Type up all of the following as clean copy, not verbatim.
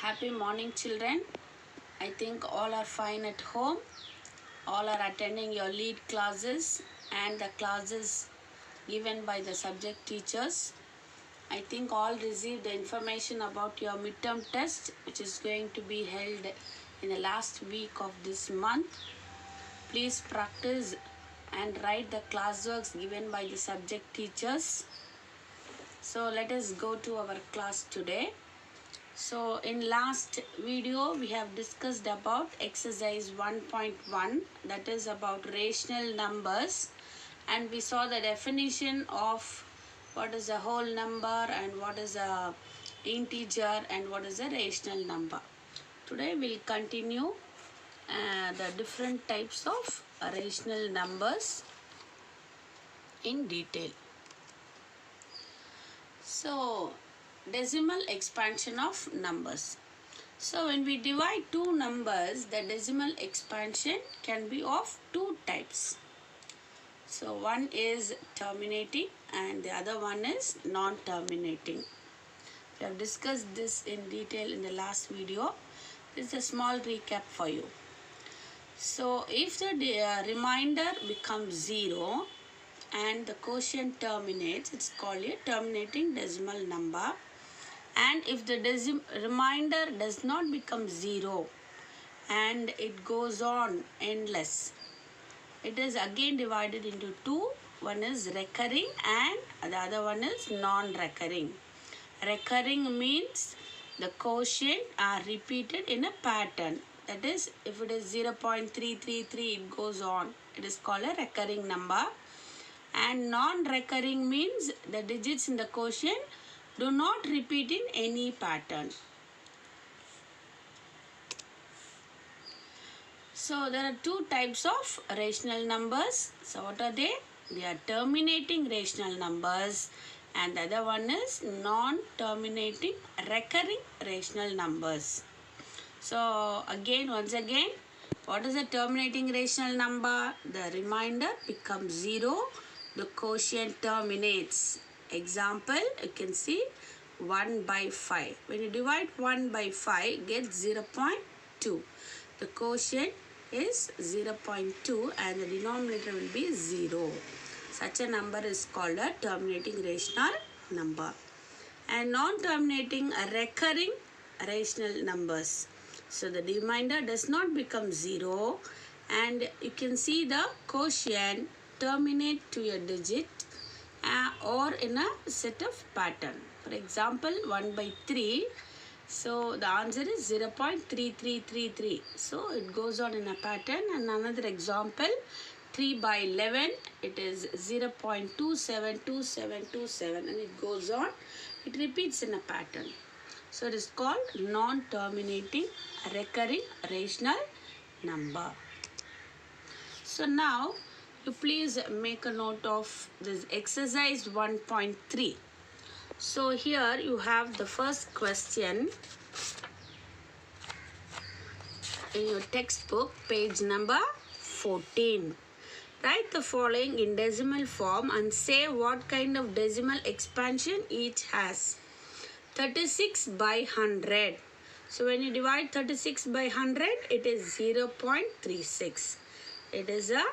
Happy morning, children. I think all are fine at home. All are attending your lead classes and the classes given by the subject teachers. I think all received the information about your midterm test, which is going to be held in the last week of this month. Please practice and write the classworks given by the subject teachers. So let us go to our class today. So in last video we have discussed about exercise 1.1, that is about rational numbers, and we saw the definition of what is a whole number and what is a integer and what is a rational number. Today we'll continue the different types of rational numbers in detail. So decimal expansion of numbers. So when we divide two numbers, the decimal expansion can be of two types. So one is terminating and the other one is non-terminating. We have discussed this in detail in the last video. This is a small recap for you. So if the remainder becomes 0 and the quotient terminates, it's called a terminating decimal number. And if the remainder does not become 0 and it goes on endless, it is again divided into two. One is recurring and the other one is non-recurring. Recurring means the quotient are repeated in a pattern. That is, if it is 0.333, it goes on. It is called a recurring number. And non-recurring means the digits in the quotient do not repeat in any pattern. So there are two types of rational numbers. So what are they? They are terminating rational numbers and the other one is non-terminating recurring rational numbers. So once again, what is a terminating rational number? The remainder becomes 0. The quotient terminates. Example, you can see 1 by 5. When you divide 1 by 5, get 0.2. The quotient is 0.2 and the denominator will be 0. Such a number is called a terminating rational number. And non-terminating recurring rational numbers. So the remainder does not become 0 and you can see the quotient terminate to a digit or in a set of pattern. For example, 1 by 3. So the answer is 0.3333. So it goes on in a pattern. And another example, 3 by 11. It is 0.272727 and it goes on. It repeats in a pattern. So it is called non-terminating recurring rational number. So now you please make a note of this exercise 1.3. So here you have the first question in your textbook, page number 14. Write the following in decimal form and say what kind of decimal expansion each has. 36 by 100. So when you divide 36 by 100, it is 0.36. It is a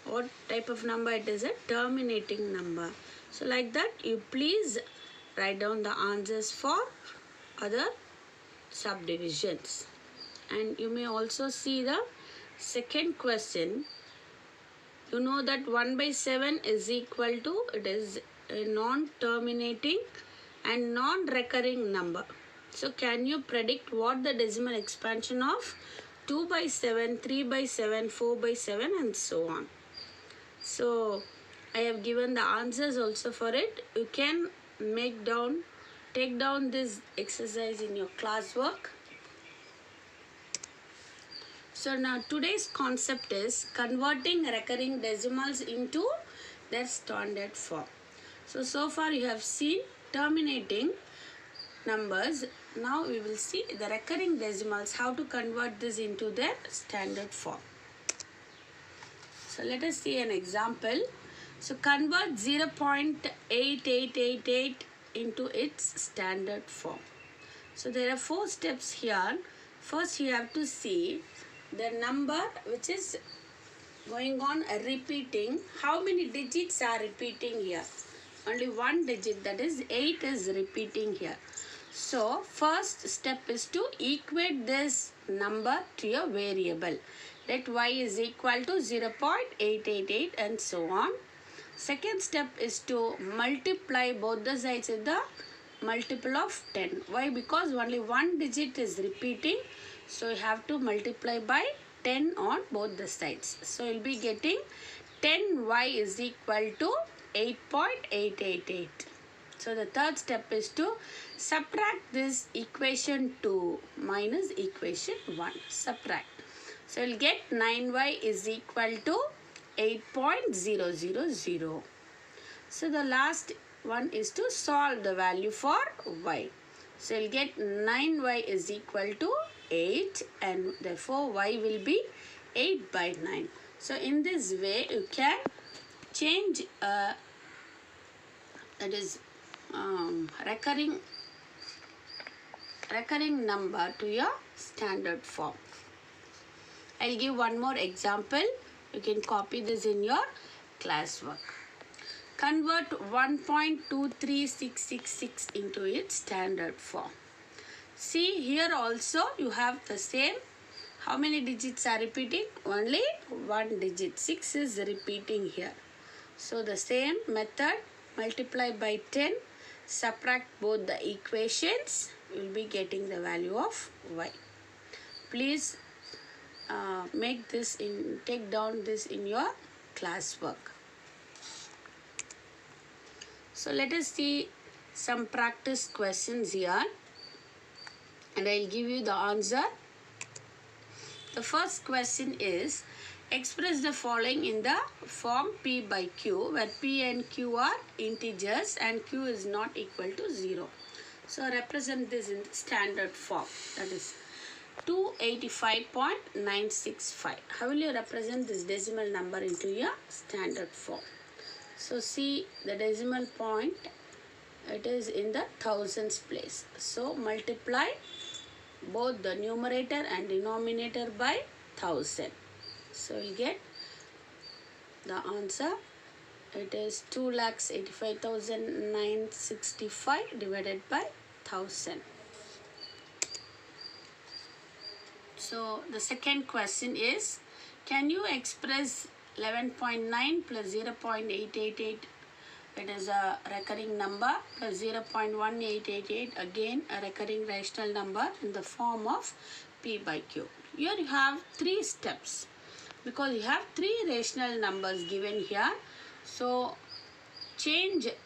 what type of number? It is a terminating number. So like that, you please write down the answers for other subdivisions. And you may also see the second question. You know that 1 by 7 is equal to, it is a non-terminating and non-recurring number. So can you predict what the decimal expansion of 2 by 7, 3 by 7, 4 by 7 and so on. So I have given the answers also for it. You can take down this exercise in your classwork. So now today's concept is converting recurring decimals into their standard form. So far you have seen terminating numbers. Now we will see the recurring decimals, how to convert this into their standard form. So let us see an example. So convert 0.8888 into its standard form. So there are 4 steps here. First you have to see the number which is going on repeating. How many digits are repeating here? Only one digit, that is 8 is repeating here. So first step is to equate this number to your variable. Let y is equal to 0.888 and so on. Second step is to multiply both the sides with the multiple of 10. Why? Because only one digit is repeating. So you have to multiply by 10 on both the sides. So you'll be getting 10y is equal to 8.888. So the third step is to subtract this equation 2 minus equation 1. Subtract. So you'll get 9y is equal to 8.000. So the last one is to solve the value for y. So you'll get 9y is equal to 8 and therefore y will be 8 by 9. So in this way you can change that is recurring number to your standard form. I'll give one more example. You can copy this in your classwork. Convert 1.23666 into its standard form. See, here also you have the same. How many digits are repeating? Only one digit. 6 is repeating here. So the same method, multiply by 10, subtract both the equations, you will be getting the value of y. Please take down this in your classwork. So let us see some practice questions here and I'll give you the answer. The first question is, express the following in the form P by Q, where P and Q are integers and Q is not equal to 0. So represent this in the standard form, that is 285.965. How will you represent this decimal number into your standard form? So see the decimal point, it is in the thousands place. So multiply both the numerator and denominator by 1000. So you get the answer. It is 2,85,965 divided by 1000. So the second question is, can you express 11.9 plus 0.888, it is a recurring number, plus 0.1888, again a recurring rational number, in the form of P by Q. Here you have 3 steps because you have 3 rational numbers given here. So take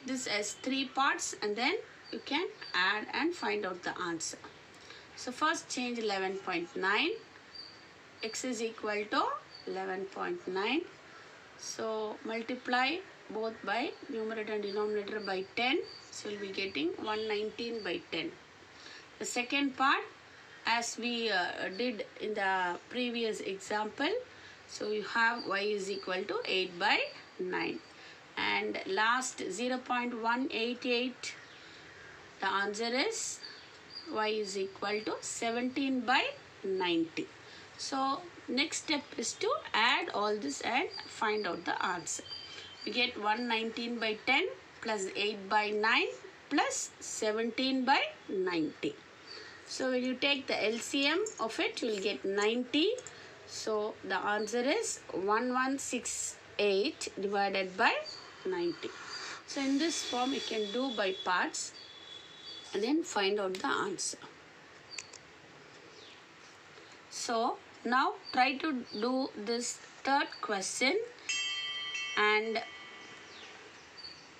this as 3 parts and then you can add and find out the answer. So first change 11.9, x is equal to 11.9. So multiply both by numerator and denominator by 10. So we'll be getting 119 by 10. The second part, as we did in the previous example, so you have y is equal to 8 by 9. And last 0.188, the answer is y is equal to 17 by 90. So next step is to add all this and find out the answer. We get 119 by 10 plus 8 by 9 plus 17 by 90. So when you take the LCM of it, you will get 90. So the answer is 1168 divided by 90. So in this form you can do by parts and then find out the answer. So now try to do this third question and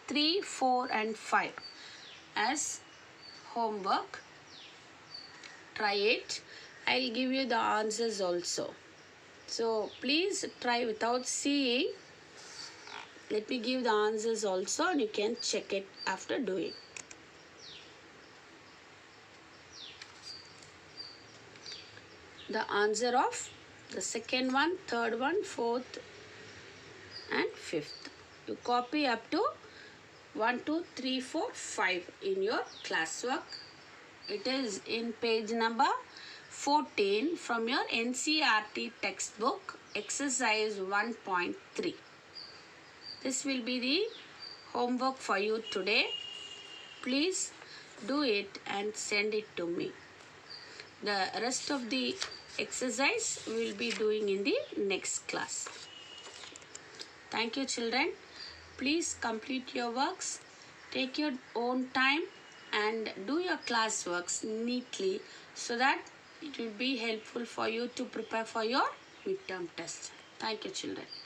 3, 4 and 5 as homework. Try it. I'll give you the answers also. So please try without seeing. Let me give the answers also and you can check it after doing. The answer of the second one, third one, fourth and fifth. You copy up to 1, 2, 3, 4, 5 in your classwork It is in page number 14 from your NCERT textbook, exercise 1.3. This will be the homework for you today. Please do it and send it to me. The rest of the exercise we will be doing in the next class. Thank you, children. Please complete your works. Take your own time and do your class works neatly so that it will be helpful for you to prepare for your midterm test. Thank you, children.